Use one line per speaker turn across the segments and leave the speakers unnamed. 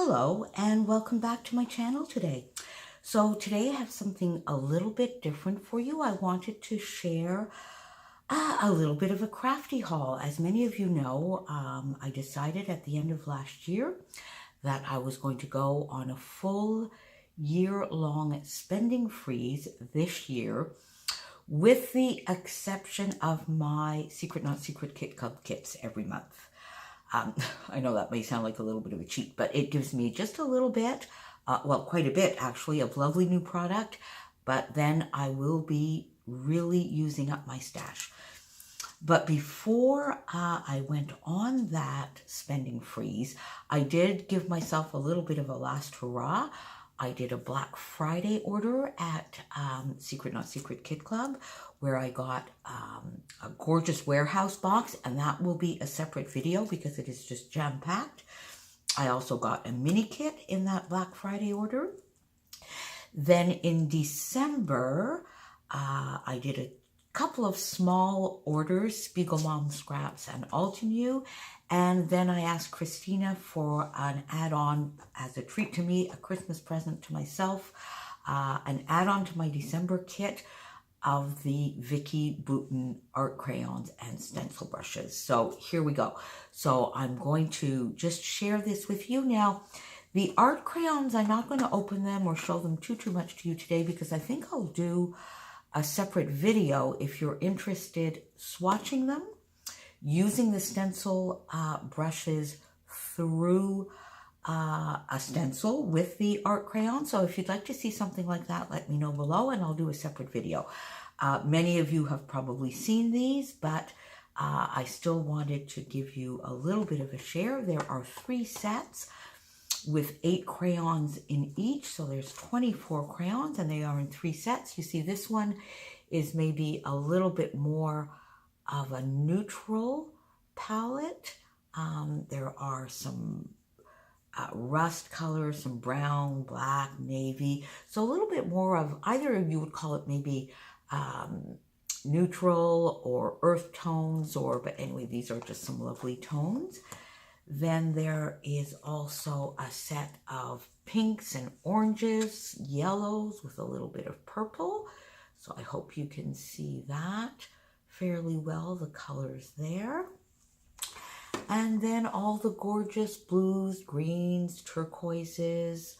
Hello and welcome back to my channel today. So today I have something a little bit different for you. I wanted to share a little bit of a crafty haul. As many of you know, I decided at the end of last year that I was going to go on a full year-long spending freeze this year, with the exception of my Secret Not Secret Kit Club kits every month. I know that may sound like a little bit of a cheat, but it gives me just a little bit, well, quite a bit actually, of lovely new product, but then I will be really using up my stash. But before I went on that spending freeze, I did give myself a little bit of a last hurrah. I did a Black Friday order at Secret Not Secret Kit Club, where I got a gorgeous warehouse box, and that will be a separate video because it is just jam-packed. I also got a mini kit in that Black Friday order. Then in December, I did a couple of small orders, Spiegelmom scraps and Altenew, and then I asked Christina for an add-on as a treat to me, a Christmas present to myself, an add-on to my December kit of the Vicki Boutin art crayons and stencil brushes. So here we go. So I'm going to just share this with you now. The art crayons, I'm not going to open them or show them too much to you today because I think I'll do a separate video if you're interested swatching them, using the stencil brushes through a stencil with the art crayon. So if you'd like to see something like that, let me know below and I'll do a separate video. Many of you have probably seen these, but I still wanted to give you a little bit of a share. There are 3 sets with 8 crayons in each, so there's 24 crayons and they are in 3 sets. You see this one is maybe a little bit more of a neutral palette. There are some rust colors, some brown, black, navy, so a little bit more of either of you would call it maybe neutral or earth tones, but anyway, these are just some lovely tones. Then there is also a set of pinks and oranges, yellows with a little bit of purple. So I hope you can see that fairly well, the colors there. And then all the gorgeous blues, greens, turquoises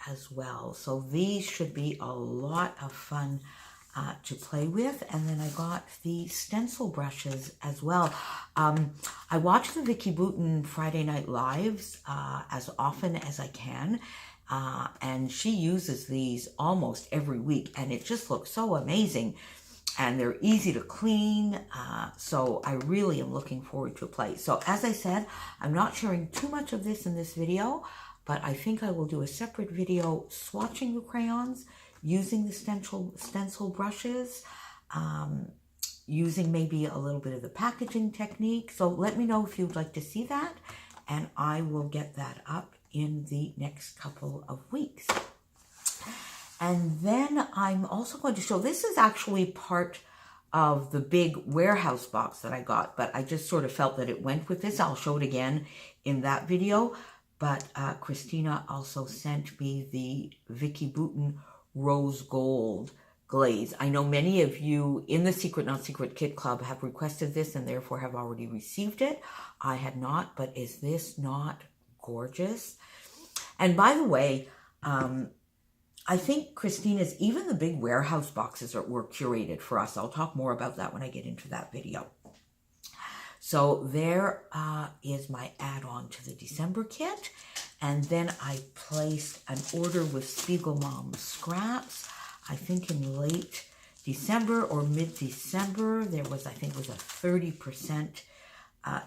as well. So these should be a lot of fun to play with. And then I got the stencil brushes as well. I watch the Vicki Boutin Friday Night Lives as often as I can, and she uses these almost every week, and it just looks so amazing, and they're easy to clean, so I really am looking forward to play. So as I said, I'm not sharing too much of this in this video, but I think I will do a separate video swatching the crayons, using the stencil brushes, using maybe a little bit of the packaging technique. So let me know if you'd like to see that, and I will get that up in the next couple of weeks. And then I'm also going to show, this is actually part of the big warehouse box that I got, but I just sort of felt that it went with this. I'll show it again in that video, but Christina also sent me the Vicki Boutin Rose Gold glaze. I know many of you in the Secret Not Secret Kit Club have requested this and therefore have already received it. I had not, but is this not gorgeous? And by the way, I think Christina's, even the big warehouse boxes were curated for us. I'll talk more about that when I get into that video. So there is my add-on to the December kit. And then I placed an order with Spiegelmom scraps. I think in late December or mid-December, there was, I think it was a 30%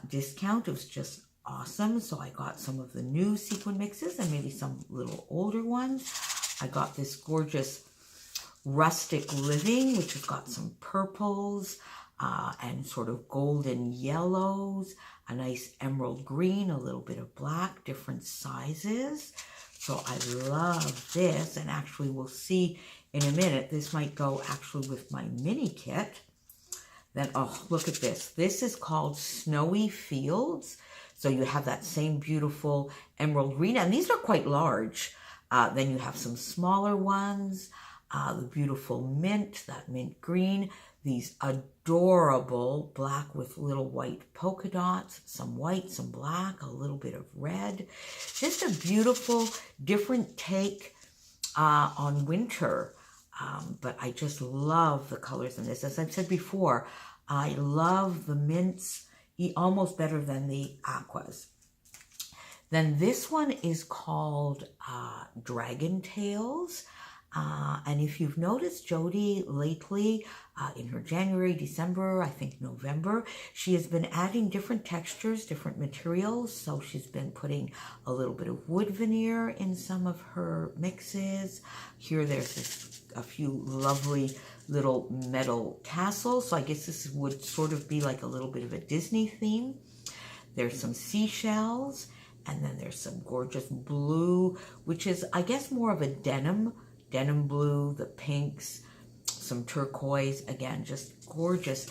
discount. It was just awesome. So I got some of the new sequin mixes and maybe some little older ones. I got this gorgeous Rustic Living, which has got some purples and sort of golden yellows, a nice emerald green, a little bit of black, different sizes. So I love this, and actually we'll see in a minute, this might go actually with my mini kit. Then, oh, look at this. This is called Snowy Fields. So you have that same beautiful emerald green, and these are quite large. Then you have some smaller ones, the beautiful mint, that mint green, these adorable black with little white polka dots, some white, some black, a little bit of red. Just a beautiful, different take on winter. But I just love the colors in this. As I've said before, I love the mints almost better than the aquas. Then this one is called Dragon Tails. And if you've noticed Jody lately, in her January, December, I think November, she has been adding different textures, different materials. So she's been putting a little bit of wood veneer in some of her mixes. Here there's a few lovely little metal tassels. So I guess this would sort of be like a little bit of a Disney theme. There's some seashells, and then there's some gorgeous blue, which is, I guess, more of a denim blue, the pinks, some turquoise, again, just gorgeous.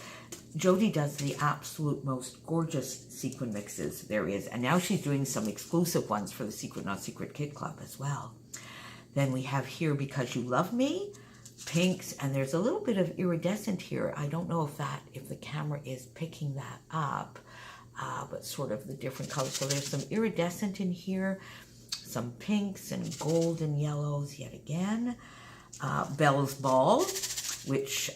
Jody does the absolute most gorgeous sequin mixes there is, and now she's doing some exclusive ones for the Secret Not Secret Kid Club as well. Then we have here Because You Love Me, pinks, and there's a little bit of iridescent here. I don't know if the camera is picking that up, but sort of the different colors. So there's some iridescent in here, some pinks and gold and yellows yet again. Belle's Ball, which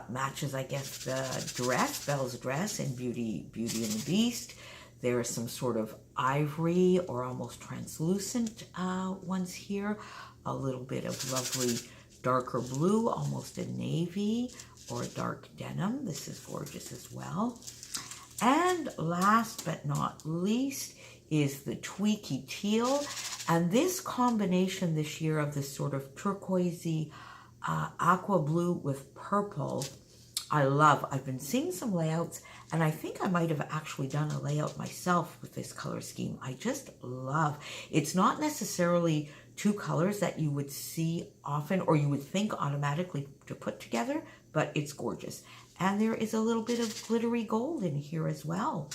matches, I guess, the dress, Belle's dress in Beauty and the Beast. There are some sort of ivory or almost translucent ones here. A little bit of lovely darker blue, almost a navy or a dark denim. This is gorgeous as well. And last but not least is the Tweaky Teal. And this combination this year of this sort of turquoisey aqua blue with purple, I love. I've been seeing some layouts, and I think I might have actually done a layout myself with this color scheme. I just love. It's not necessarily two colors that you would see often or you would think automatically to put together, but it's gorgeous. And there is a little bit of glittery gold in here as well.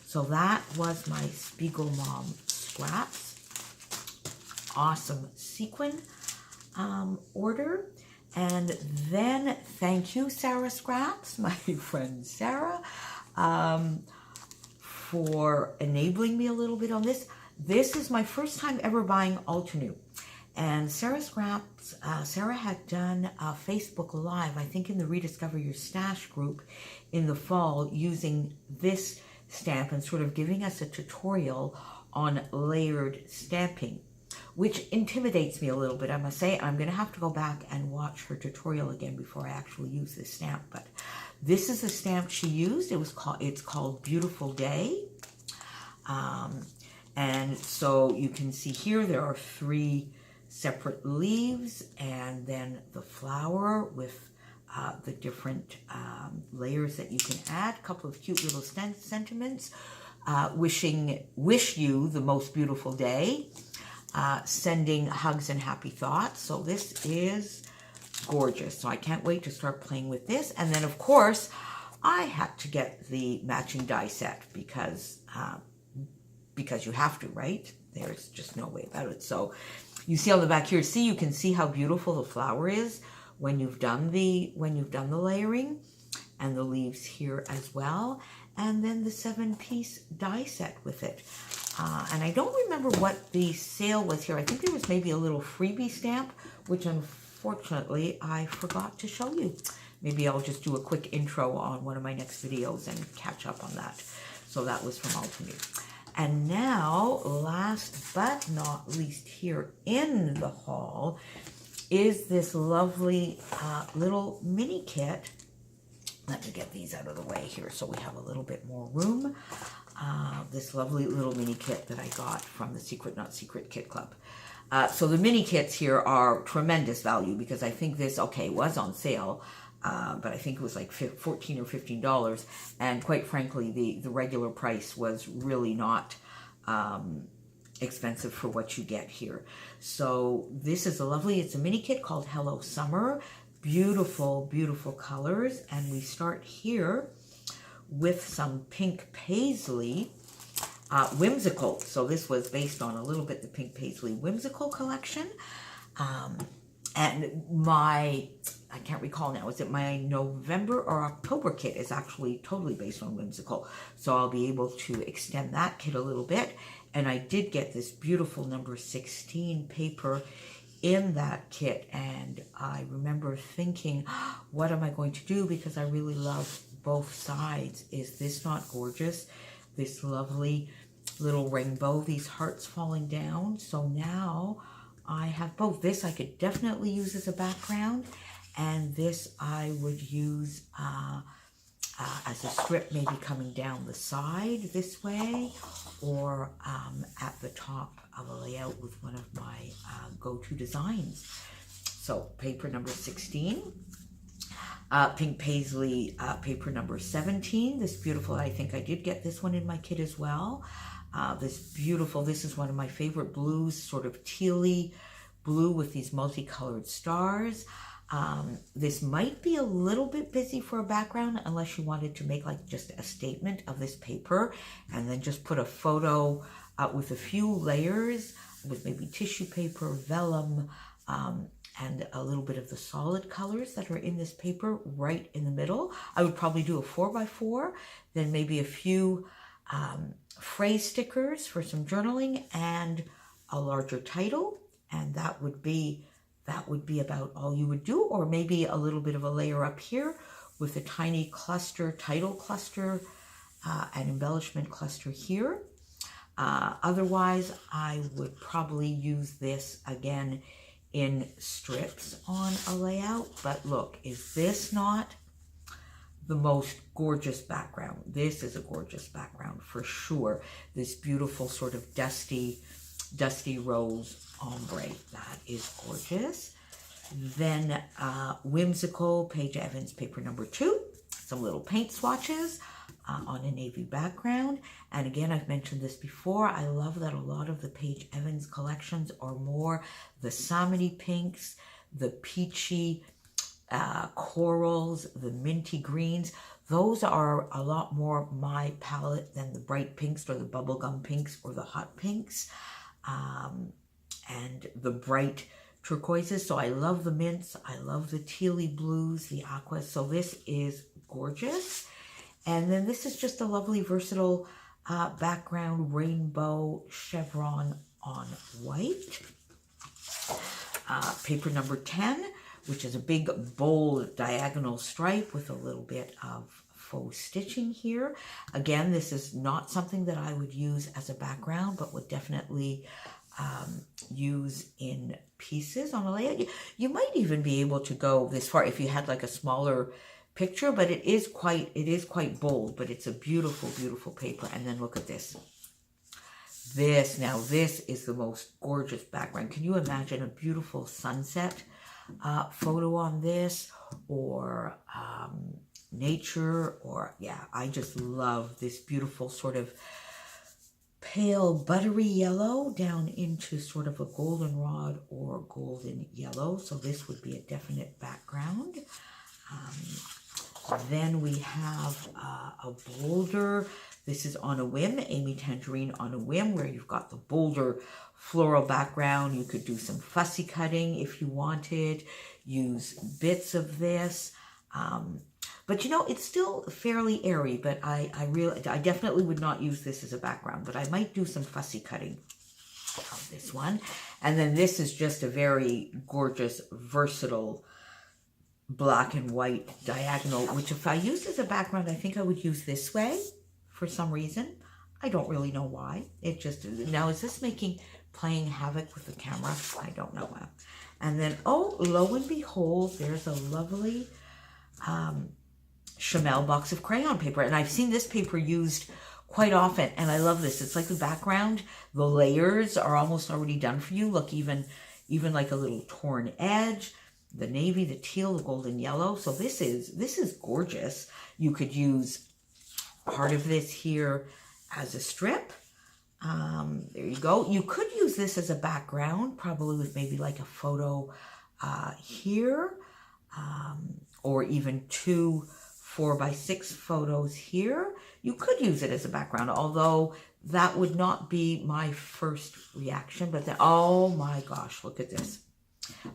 So that was my Spiegelmom scraps. Awesome sequin order. And then thank you, Sarah Scraps, my friend Sarah, for enabling me a little bit on this. This is my first time ever buying Altenew. And Sarah Scraps, Sarah had done a Facebook Live, I think in the Rediscover Your Stash group in the fall, using this stamp and sort of giving us a tutorial on layered stamping, which intimidates me a little bit, I must say. I'm going to have to go back and watch her tutorial again before I actually use this stamp. But this is the stamp she used. It's called Beautiful Day. And so you can see here there are 3 separate leaves, and then the flower with the different layers that you can add. A couple of cute little sentiments. Wish you the most beautiful day. Sending hugs and happy thoughts. So this is gorgeous. So I can't wait to start playing with this. And then, of course, I had to get the matching die set because you have to, right? There's just no way about it. So you see on the back here, you can see how beautiful the flower is when you've done the layering, and the leaves here as well. And then the 7-piece die set with it. And I don't remember what the sale was here. I think there was maybe a little freebie stamp, which unfortunately I forgot to show you. Maybe I'll just do a quick intro on one of my next videos and catch up on that. So that was from Altenew. And now, last but not least here in the haul, is this lovely little mini kit. Let me get these out of the way here so we have a little bit more room. This lovely little mini kit that I got from the Secret Not Secret Kit Club. So the mini kits here are tremendous value because I think this, was on sale, but I think it was like $14 or $15. And quite frankly, the regular price was really not expensive for what you get here. So this is it's a mini kit called Hello Summer. Beautiful, beautiful colors. And we start here with some pink paisley. Whimsical. So this was based on a little bit the Pink Paisley Whimsical collection. And I can't recall now, is it my November or October kit is actually totally based on Whimsical. So I'll be able to extend that kit a little bit. And I did get this beautiful number 16 paper in that kit. And I remember thinking, what am I going to do? Because I really love both sides. Is this not gorgeous? This lovely little rainbow, these hearts falling down. So now I have both. This I could definitely use as a background, and this I would use as a strip, maybe coming down the side this way, or at the top of a layout with one of my go-to designs. So paper number 16, Pink Paisley paper number 17, this beautiful, I think I did get this one in my kit as well. This beautiful, this is one of my favorite blues, sort of tealy blue with these multicolored stars. This might be a little bit busy for a background unless you wanted to make like just a statement of this paper and then just put a photo with a few layers with maybe tissue paper, vellum, and a little bit of the solid colors that are in this paper right in the middle. I would probably do a 4x4, then maybe a few phrase stickers for some journaling and a larger title, and that would be about all you would do, or maybe a little bit of a layer up here with a tiny cluster, title cluster, an embellishment cluster here. Otherwise, I would probably use this again in strips on a layout. But look, is this not the most gorgeous background? This is a gorgeous background for sure. This beautiful sort of dusty rose ombre. That is gorgeous. Then Whimsical, Paige Evans, paper number 2. Some little paint swatches on a navy background. And again, I've mentioned this before, I love that a lot of the Paige Evans collections are more the salmony pinks, the peachy corals, the minty greens. Those are a lot more my palette than the bright pinks or the bubblegum pinks or the hot pinks and the bright turquoises. So I love the mints, I love the tealy blues, the aquas. So this is gorgeous. And then this is just a lovely versatile background, rainbow chevron on white. Paper number 10, which is a big bold diagonal stripe with a little bit of faux stitching here. Again, this is not something that I would use as a background, but would definitely use in pieces on a layout. You might even be able to go this far if you had like a smaller picture, but it is quite bold, but it's a beautiful, beautiful paper. And then look at this. This is the most gorgeous background. Can you imagine a beautiful sunset photo on this, or nature, or yeah, I just love this beautiful sort of pale buttery yellow down into sort of a goldenrod or golden yellow. So this would be a definite background. Then we have a bolder. This is On a Whim, Amy Tangerine On a Whim, where you've got the bolder floral background. You could do some fussy cutting if you wanted, use bits of this. But you know, it's still fairly airy, but I definitely would not use this as a background, but I might do some fussy cutting of this one. And then this is just a very gorgeous, versatile black and white diagonal, which if I used as a background, I think I would use this way for some reason. I don't really know why. It just, now is this playing havoc with the camera? I don't know. And then, oh, lo and behold, there's a lovely Chamel box of crayon paper. And I've seen this paper used quite often, and I love this. It's like the background, the layers are almost already done for you. Look, even like a little torn edge, the navy, the teal, the golden yellow. So this is gorgeous. You could use part of this here as a strip. There you go. You could use this as a background, probably with maybe like a photo here, or even 2 4x6 photos here. You could use it as a background, although that would not be my first reaction, but then, oh my gosh, look at this.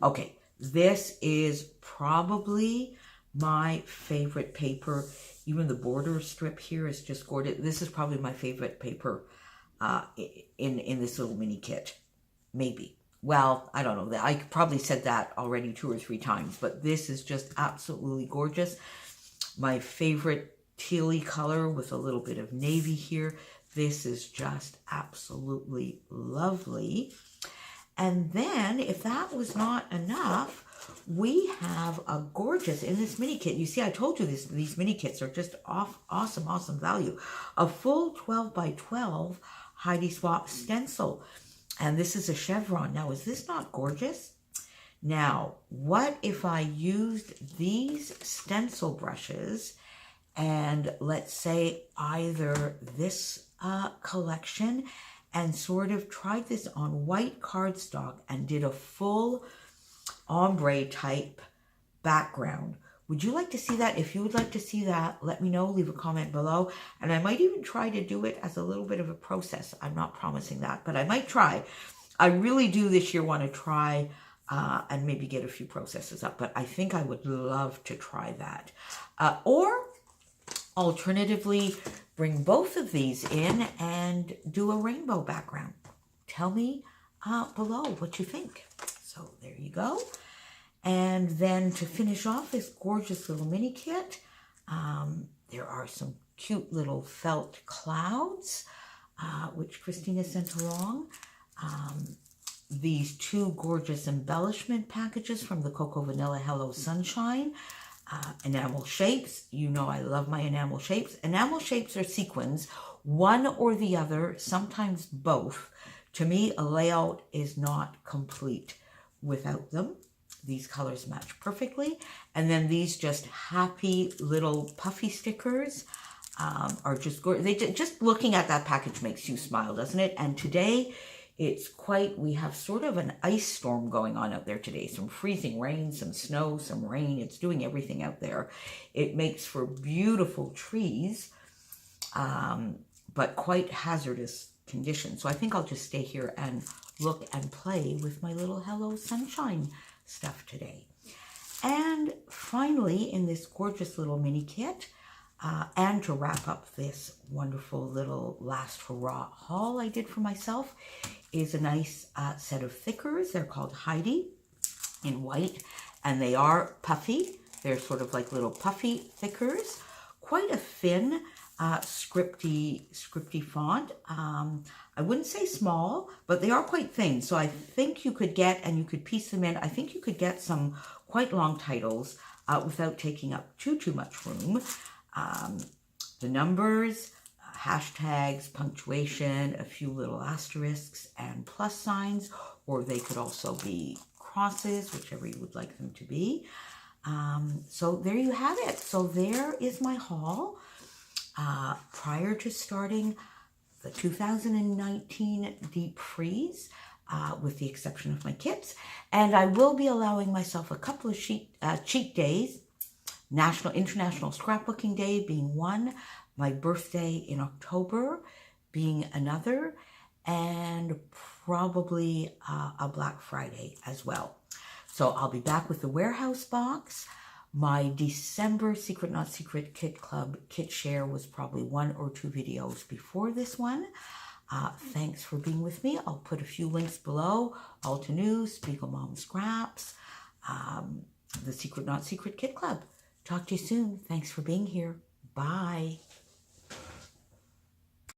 Okay, this is probably my favorite paper. Even the border strip here is just gorgeous. This is probably my favorite paper in this little mini kit. Maybe. Well, I don't know. I probably said that already 2 or 3 times, but this is just absolutely gorgeous. My favorite tealy color with a little bit of navy here. This is just absolutely lovely. And then, if that was not enough, we have a gorgeous, in this mini kit, you see, I told you these mini kits are just awesome value. A full 12 by 12 Heidi Swap stencil. And this is a chevron. Now, is this not gorgeous? Now, what if I used these stencil brushes and let's say either this collection and sort of tried this on white cardstock and did a full ombre type background. Would you like to see that? If you would like to see that, let me know, leave a comment below. And I might even try to do it as a little bit of a process. I'm not promising that, but I might try. I really do this year want to try and maybe get a few processes up, but I think I would love to try that. Or alternatively, bring both of these in and do a rainbow background. Tell me below what you think. So there you go. And then to finish off this gorgeous little mini kit, there are some cute little felt clouds, which Christina sent along. These 2 gorgeous embellishment packages from the Cocoa Vanilla Hello Sunshine. Enamel shapes. You know I love my enamel shapes. Enamel shapes are sequins, one or the other, sometimes both. To me, a layout is not complete without them. These colors match perfectly. And then these just happy little puffy stickers are just gorgeous. Just looking at that package makes you smile, doesn't it? And today, we have sort of an ice storm going on out there today. Some freezing rain, some snow, some rain. It's doing everything out there. It makes for beautiful trees, but quite hazardous conditions. So I think I'll just stay here and look and play with my little Hello Sunshine stuff today. And finally, in this gorgeous little mini kit, and to wrap up this wonderful little last hurrah haul I did for myself, is a nice set of thickers. They're called Heidi in white, and they are puffy. They're sort of like little puffy thickers. Quite a thin, scripty font. I wouldn't say small, but they are quite thin. So I think you could get, and you could piece them in, I think you could get some quite long titles without taking up too much room. The numbers, hashtags, punctuation, a few little asterisks and plus signs, or they could also be crosses, whichever you would like them to be. So there you have it. So there is my haul prior to starting the 2019 deep freeze, with the exception of my kits. And I will be allowing myself a couple of cheat days, International Scrapbooking Day being one, my birthday in October being another, and probably a Black Friday as well. So I'll be back with the warehouse box. My December Secret Not Secret Kit Club kit share was probably 1 or 2 videos before this one. Thanks for being with me. I'll put a few links below. Altenew, Spiegelmom Scraps, the Secret Not Secret Kit Club. Talk to you soon. Thanks for being here. Bye.